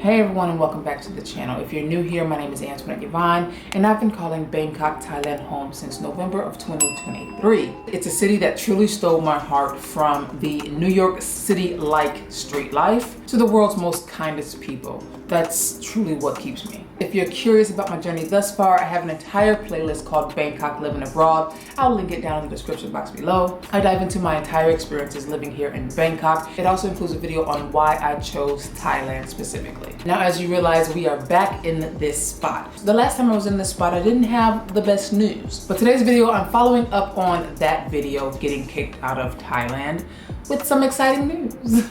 Hey everyone, and welcome back to the channel. If you're new here, my name is Antoinette Yvonne, and I've been calling Bangkok, Thailand home since November of 2023. It's a city that truly stole my heart, from the New York City-like street life to the world's most kindest people. That's truly what keeps me. If you're curious about my journey thus far, I have an entire playlist called Bangkok Living Abroad. I'll link it down in the description box below. I dive into my entire experiences living here in Bangkok. It also includes a video on why I chose Thailand specifically. Now, as you realize, we are back in this spot. The last time I was in this spot, I didn't have the best news. But today's video, I'm following up on that video, getting kicked out of Thailand, with some exciting news.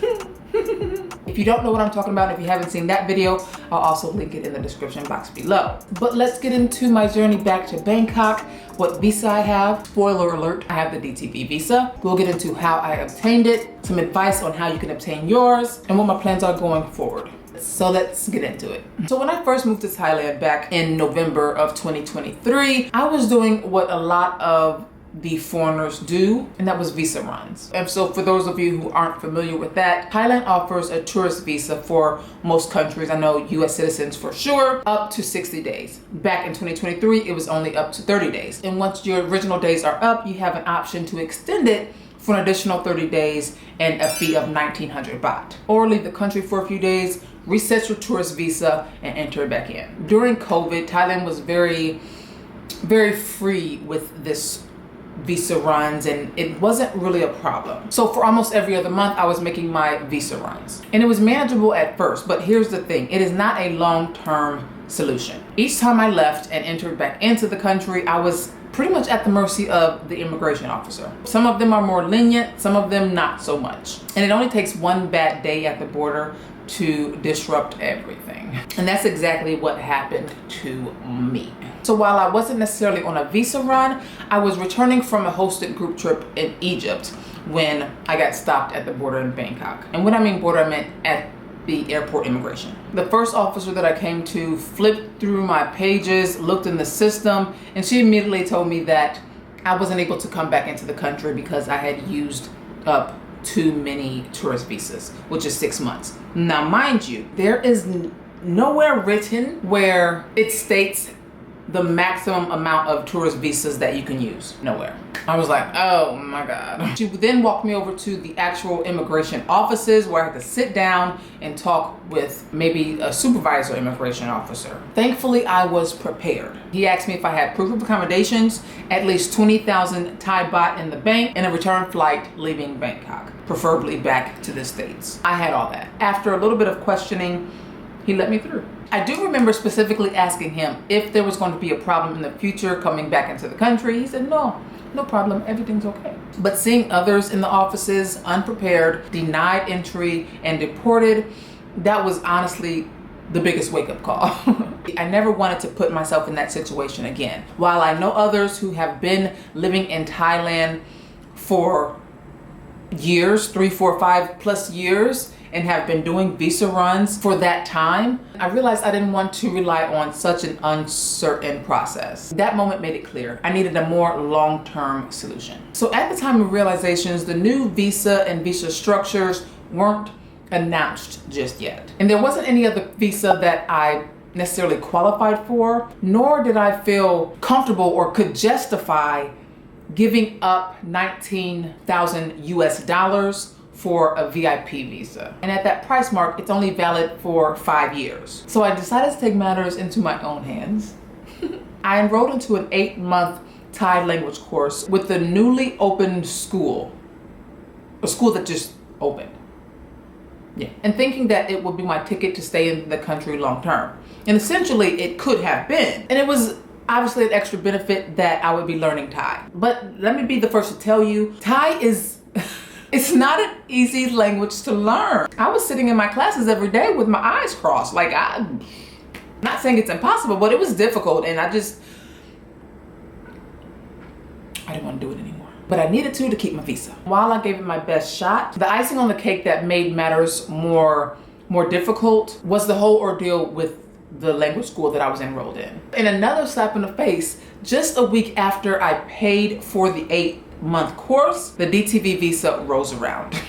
If you don't know what I'm talking about, if you haven't seen that video, I'll also link it in the description box below. But let's get into my journey back to Bangkok, what visa I have. Spoiler alert, I have the DTV Visa. We'll get into how I obtained it, some advice on how you can obtain yours, and what my plans are going forward. So let's get into it. So when I first moved to Thailand back in November of 2023, I was doing what a lot of the foreigners do, and that was visa runs. And so for those of you who aren't familiar with that, Thailand offers a tourist visa for most countries. I know US citizens for sure, up to 60 days. Back in 2023, it was only up to 30 days. And once your original days are up, you have an option to extend it for an additional 30 days and a fee of 1900 baht. Or leave the country for a few days, reset your tourist visa, and enter it back in. During COVID, Thailand was very free with this visa runs, and it wasn't really a problem. So for almost every other month, I was making my visa runs. And it was manageable at first, but here's the thing, it is not a long-term solution. Each time I left and entered back into the country, I was pretty much at the mercy of the immigration officer. Some of them are more lenient, some of them not so much. And it only takes one bad day at the border to disrupt everything. And that's exactly what happened to me. So while I wasn't necessarily on a visa run, I was returning from a hosted group trip in Egypt when I got stopped at the border in Bangkok. And when I mean border, I meant at the airport immigration. The first officer that I came to flipped through my pages, looked in the system, and she immediately told me that I wasn't able to come back into the country because I had used up too many tourist visas, which is 6 months. Now, mind you, there is nowhere written where it states the maximum amount of tourist visas that you can use. Nowhere. I was like, oh my God. She then walked me over to the actual immigration offices where I had to sit down and talk with maybe a supervisor immigration officer. Thankfully, I was prepared. He asked me if I had proof of accommodations, at least 20,000 Thai baht in the bank, and a return flight leaving Bangkok, preferably back to the States. I had all that. After a little bit of questioning, he let me through. I do remember specifically asking him if there was going to be a problem in the future coming back into the country. He said, no problem, everything's okay. But seeing others in the offices unprepared, denied entry, and deported, that was honestly the biggest wake-up call. I never wanted to put myself in that situation again. While I know others who have been living in Thailand for years, 3, 4, 5+ years, and have been doing visa runs for that time, I realized I didn't want to rely on such an uncertain process. That moment made it clear I needed a more long-term solution. So at the time of realizations, the new visa and visa structures weren't announced just yet. And there wasn't any other visa that I necessarily qualified for, nor did I feel comfortable or could justify giving up 19,000 US dollars for a VIP visa. And at that price mark, it's only valid for 5 years. So I decided to take matters into my own hands. I enrolled into an 8-month Thai language course with the newly opened school, a school that just opened. Yeah. And thinking that it would be my ticket to stay in the country long term. And essentially it could have been. And it was obviously an extra benefit that I would be learning Thai. But let me be the first to tell you, Thai is it's not an easy language to learn. I was sitting in my classes every day with my eyes crossed. Like, I'm not saying it's impossible, but it was difficult, and I didn't want to do it anymore. But I needed to keep my visa. While I gave it my best shot, the icing on the cake that made matters more difficult was the whole ordeal with the language school that I was enrolled in. And another slap in the face, just a week after I paid for the month course, the DTV visa rolls around.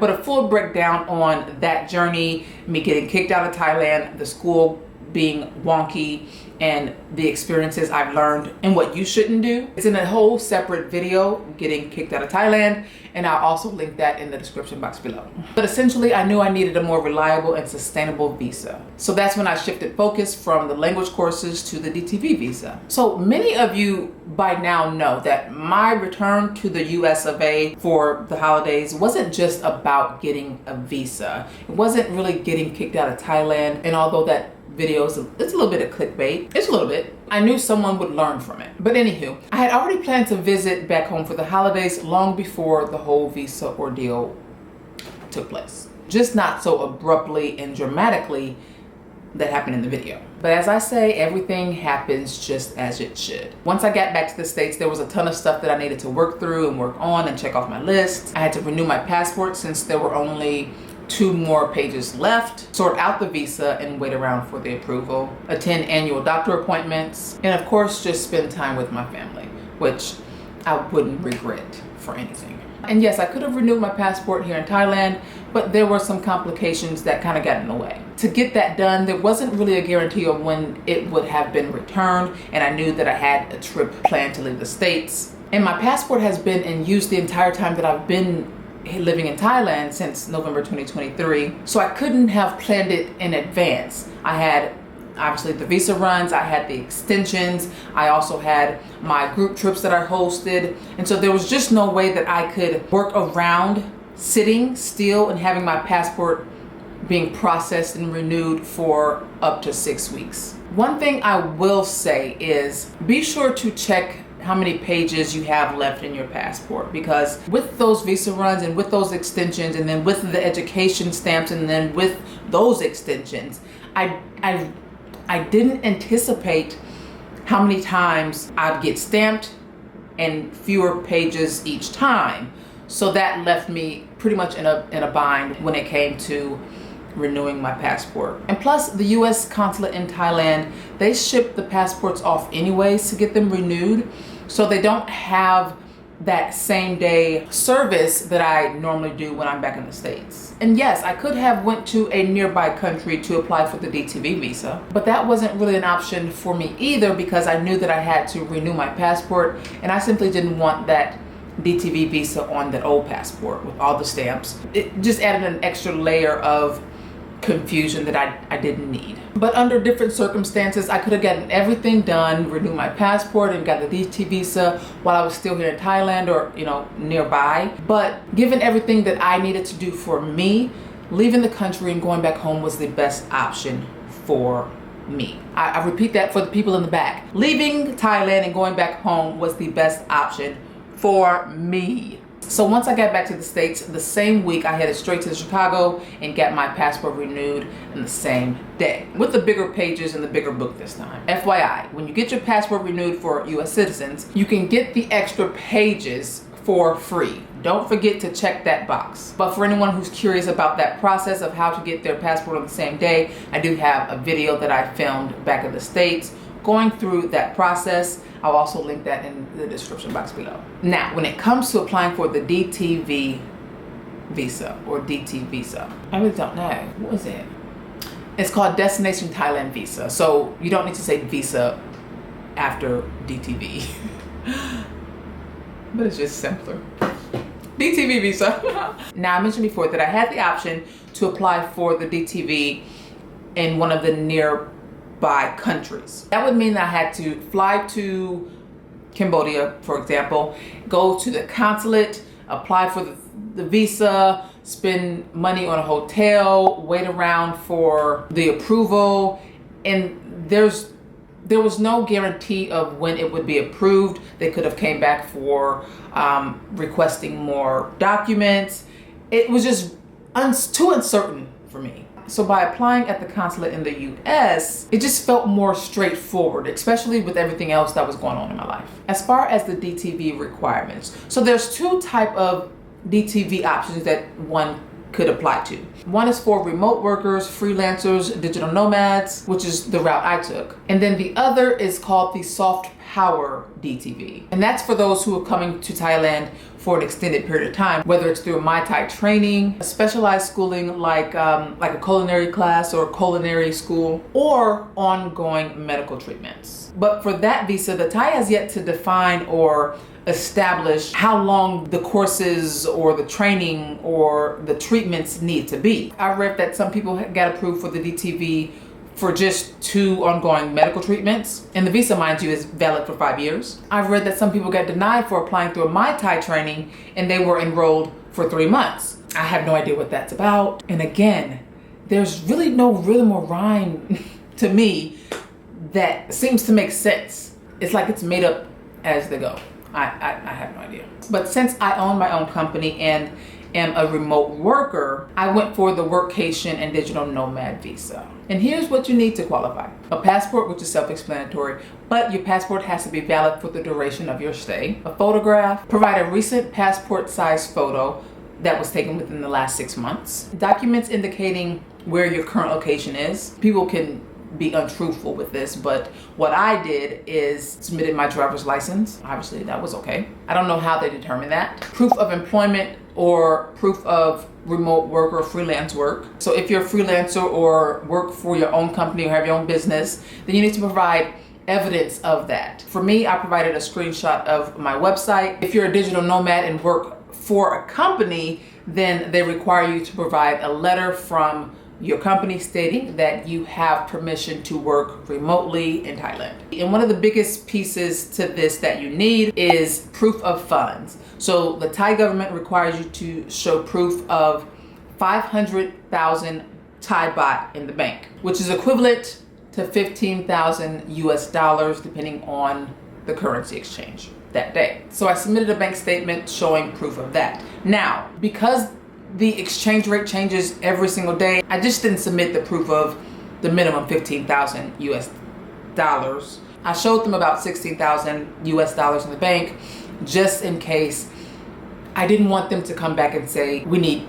But a full breakdown on that journey, me getting kicked out of Thailand, the school being wonky, and the experiences I've learned and what you shouldn't do, it's in a whole separate video, getting kicked out of Thailand, and I'll also link that in the description box below. But essentially, I knew I needed a more reliable and sustainable visa. So that's when I shifted focus from the language courses to the DTV visa. So many of you by now know that my return to the US of A for the holidays wasn't just about getting a visa. It wasn't really getting kicked out of Thailand, and although that videos, it's a little bit of clickbait. It's a little bit. I knew someone would learn from it. But anywho, I had already planned to visit back home for the holidays long before the whole visa ordeal took place. Just not so abruptly and dramatically that happened in the video. But as I say, everything happens just as it should. Once I got back to the States, there was a ton of stuff that I needed to work through and work on and check off my list. I had to renew my passport since there were only 2 more pages left, sort out the visa and wait around for the approval, attend annual doctor appointments, and of course just spend time with my family, which I wouldn't regret for anything. And yes, I could have renewed my passport here in Thailand, but there were some complications that kind of got in the way. To get that done, there wasn't really a guarantee of when it would have been returned, and I knew that I had a trip planned to leave the States. And my passport has been in use the entire time that I've been living in Thailand since November 2023, so I couldn't have planned it in advance. I had obviously the visa runs, I had the extensions, I also had my group trips that I hosted, and so there was just no way that I could work around sitting still and having my passport being processed and renewed for up to 6 weeks. One thing I will say is be sure to check how many pages you have left in your passport, because with those visa runs and with those extensions and then with the education stamps and then with those extensions, I didn't anticipate how many times I'd get stamped and fewer pages each time. So that left me pretty much in a bind when it came to renewing my passport. And plus, the US consulate in Thailand, they ship the passports off anyways to get them renewed, so they don't have that same day service that I normally do when I'm back in the States. And yes, I could have went to a nearby country to apply for the DTV visa, but that wasn't really an option for me either, because I knew that I had to renew my passport, and I simply didn't want that DTV visa on that old passport with all the stamps. It just added an extra layer of confusion that I didn't need. But under different circumstances, I could have gotten everything done, renewed my passport and got the DT visa while I was still here in Thailand or, nearby. But given everything that I needed to do for me, leaving the country and going back home was the best option for me. I repeat that for the people in the back. Leaving Thailand and going back home was the best option for me. So once I got back to the States, the same week I headed straight to Chicago and got my passport renewed in the same day, with the bigger pages and the bigger book this time. FYI, when you get your passport renewed for US citizens, you can get the extra pages for free. Don't forget to check that box. But for anyone who's curious about that process of how to get their passport on the same day, I do have a video that I filmed back in the States going through that process. I'll also link that in the description box below. Now, when it comes to applying for the DTV visa or DT visa, I really don't know. What is it? It's called Destination Thailand Visa. So you don't need to say visa after DTV. But it's just simpler. DTV visa. Now, I mentioned before that I had the option to apply for the DTV in one of the nearby countries. That would mean that I had to fly to Cambodia, for example, go to the consulate, apply for the visa, spend money on a hotel, wait around for the approval, and there was no guarantee of when it would be approved. They could have came back for requesting more documents. It was just too uncertain for me. So by applying at the consulate in the US, it just felt more straightforward, especially with everything else that was going on in my life. As far as the DTV requirements, so there's two types of DTV options that one could apply to. One is for remote workers, freelancers, digital nomads, which is the route I took. And then the other is called the soft Power DTV. And that's for those who are coming to Thailand for an extended period of time, whether it's through a Mai Tai training, a specialized schooling like a culinary class or a culinary school, or ongoing medical treatments. But for that visa, the Thai has yet to define or establish how long the courses or the training or the treatments need to be. I read that some people got approved for the DTV for just 2 ongoing medical treatments. And the visa, mind you, is valid for 5 years. I've read that some people got denied for applying through a Mai Tai training and they were enrolled for 3 months. I have no idea what that's about. And again, there's really no rhythm or rhyme to me that seems to make sense. It's like it's made up as they go. I have no idea. But since I own my own company and am a remote worker, I went for the workcation and digital nomad visa. And here's what you need to qualify. A passport, which is self-explanatory, but your passport has to be valid for the duration of your stay. A photograph, provide a recent passport size photo that was taken within the last 6 months. Documents indicating where your current location is. People can be untruthful with this, but what I did is submitted my driver's license. Obviously that was okay. I don't know how they determine that. Proof of employment or proof of remote work or freelance work. So if you're a freelancer or work for your own company or have your own business, then you need to provide evidence of that. For me, I provided a screenshot of my website. If you're a digital nomad and work for a company, then they require you to provide a letter from your company stating that you have permission to work remotely in Thailand. And one of the biggest pieces to this that you need is proof of funds. So the Thai government requires you to show proof of 500,000 Thai baht in the bank, which is equivalent to 15,000 US dollars, depending on the currency exchange that day. So I submitted a bank statement showing proof of that. Now, because the exchange rate changes every single day, I just didn't submit the proof of the minimum 15,000 US dollars. I showed them about 16,000 US dollars in the bank just in case. I didn't want them to come back and say, we need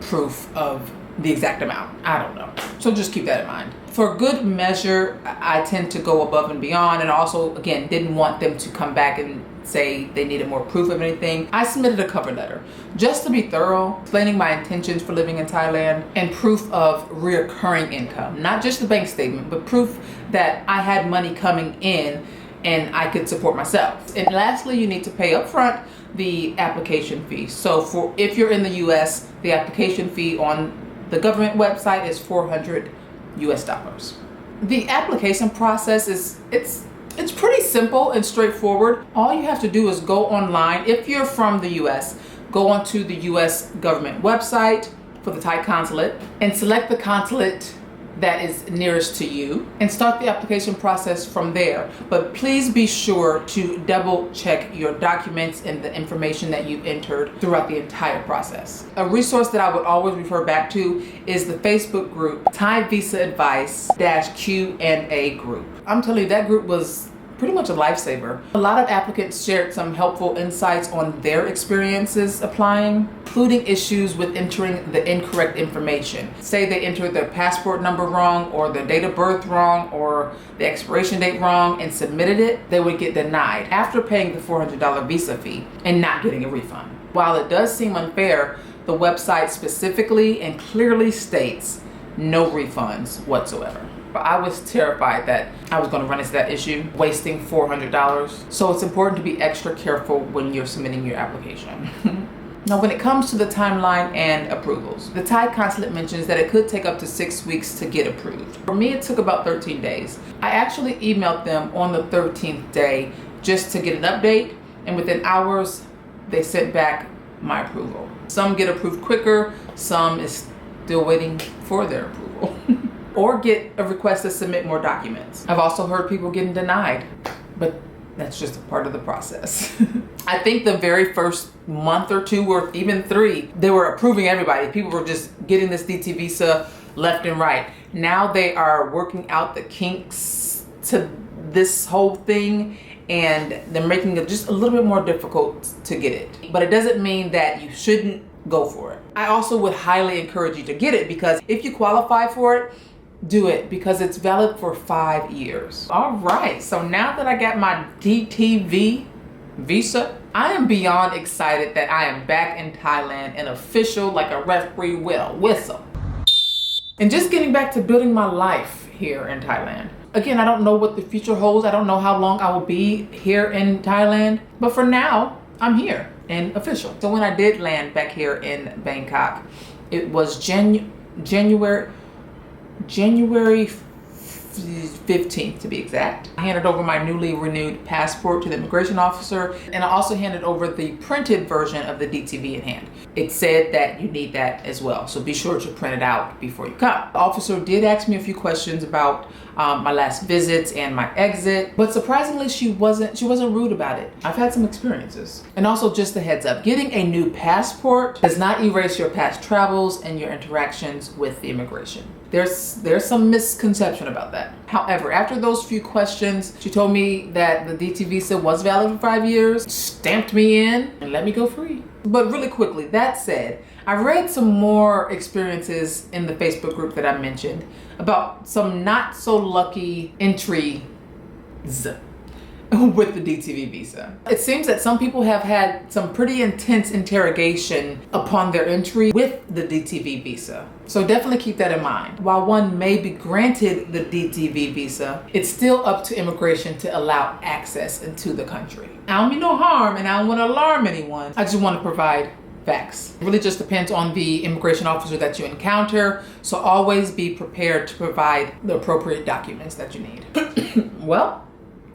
proof of the exact amount. I don't know. So just keep that in mind. For good measure, I tend to go above and beyond, and also, again, didn't want them to come back and say they needed more proof of anything. I submitted a cover letter just to be thorough, explaining my intentions for living in Thailand and proof of reoccurring income, not just the bank statement, but proof that I had money coming in and I could support myself. And lastly, you need to pay upfront the application fee. So if you're in the US, the application fee on the government website is $400 US. The application process it's pretty simple and straightforward. All you have to do is go online. If you're from the US, go onto the US government website for the Thai consulate and select the consulate that is nearest to you and start the application process from there. But please be sure to double check your documents and the information that you've entered throughout the entire process. A resource that I would always refer back to is the Facebook group Thai Visa Advice Q&A group. I'm telling you, that group was pretty much a lifesaver. A lot of applicants shared some helpful insights on their experiences applying, including issues with entering the incorrect information. Say they entered their passport number wrong or their date of birth wrong or the expiration date wrong and submitted it, they would get denied after paying the $400 visa fee and not getting a refund. While it does seem unfair, the website specifically and clearly states no refunds whatsoever. I was terrified that I was going to run into that issue, wasting $400. So it's important to be extra careful when you're submitting your application. Now, when it comes to the timeline and approvals, the Thai consulate mentions that it could take up to 6 weeks to get approved. For me, it took about 13 days. I actually emailed them on the 13th day just to get an update, and within hours, they sent back my approval. Some get approved quicker, some is still waiting for their approval. Or get a request to submit more documents. I've also heard people getting denied, but that's just a part of the process. I think the very first month or 2 or even 3, they were approving everybody. People were just getting this DT visa left and right. Now they are working out the kinks to this whole thing, and they're making it just a little bit more difficult to get it. But it doesn't mean that you shouldn't go for it. I also would highly encourage you to get it, because if you qualify for it, do it because it's valid for 5 years. All right, so now that I got my DTV visa, I am beyond excited that I am back in Thailand and official like a referee with a whistle. And just getting back to building my life here in Thailand. Again, I don't know what the future holds. I don't know how long I will be here in Thailand, but for now, I'm here and official. So when I did land back here in Bangkok, it was January 15th to be exact. I handed over my newly renewed passport to the immigration officer, and I also handed over the printed version of the DTV in hand. It said that you need that as well, so be sure to print it out before you come. The officer did ask me a few questions about my last visits and my exit, but surprisingly she wasn't rude about it. I've had some experiences. And also, just a heads up, getting a new passport does not erase your past travels and your interactions with the immigration. There's some misconception about that. However, after those few questions, she told me that the DT visa was valid for 5 years, stamped me in, and let me go free. But really quickly, that said, I read some more experiences in the Facebook group that I mentioned about some not so lucky entries with the DTV visa. It seems that some people have had some pretty intense interrogation upon their entry with the DTV visa. So definitely keep that in mind. While one may be granted the DTV visa, it's still up to immigration to allow access into the country. I don't mean no harm and I don't want to alarm anyone. I just want to provide facts. It really just depends on the immigration officer that you encounter. So always be prepared to provide the appropriate documents that you need. Well,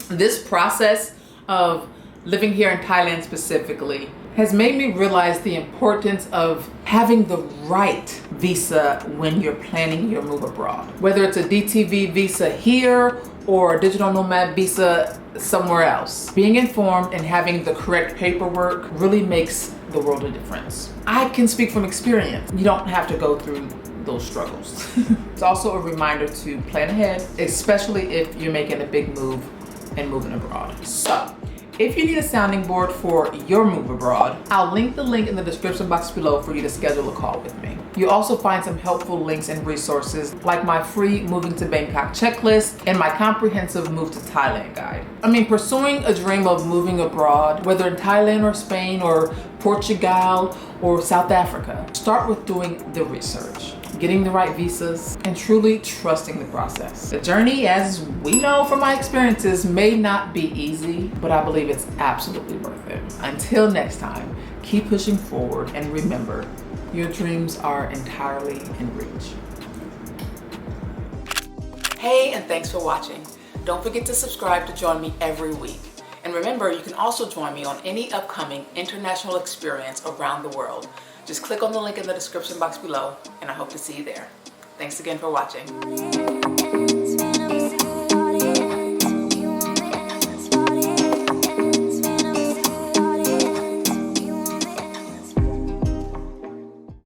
this process of living here in Thailand specifically has made me realize the importance of having the right visa when you're planning your move abroad. Whether it's a DTV visa here or a digital nomad visa somewhere else. Being informed and having the correct paperwork really makes the world a difference. I can speak from experience. You don't have to go through those struggles. It's also a reminder to plan ahead, especially if you're making a big move and moving abroad. So if you need a sounding board for your move abroad, I'll link the link in the description box below for you to schedule a call with me. You'll also find some helpful links and resources like my free Moving to Bangkok checklist and my comprehensive Move to Thailand guide. I mean, pursuing a dream of moving abroad, whether in Thailand or Spain or Portugal or South Africa, start with doing the research, getting the right visas, and truly trusting the process. The journey, as we know from my experiences, may not be easy, but I believe it's absolutely worth it. Until next time, keep pushing forward and remember, your dreams are entirely in reach. Hey, and thanks for watching. Don't forget to subscribe to join me every week. And remember, you can also join me on any upcoming international experience around the world. Just click on the link in the description box below, and I hope to see you there. Thanks again for watching.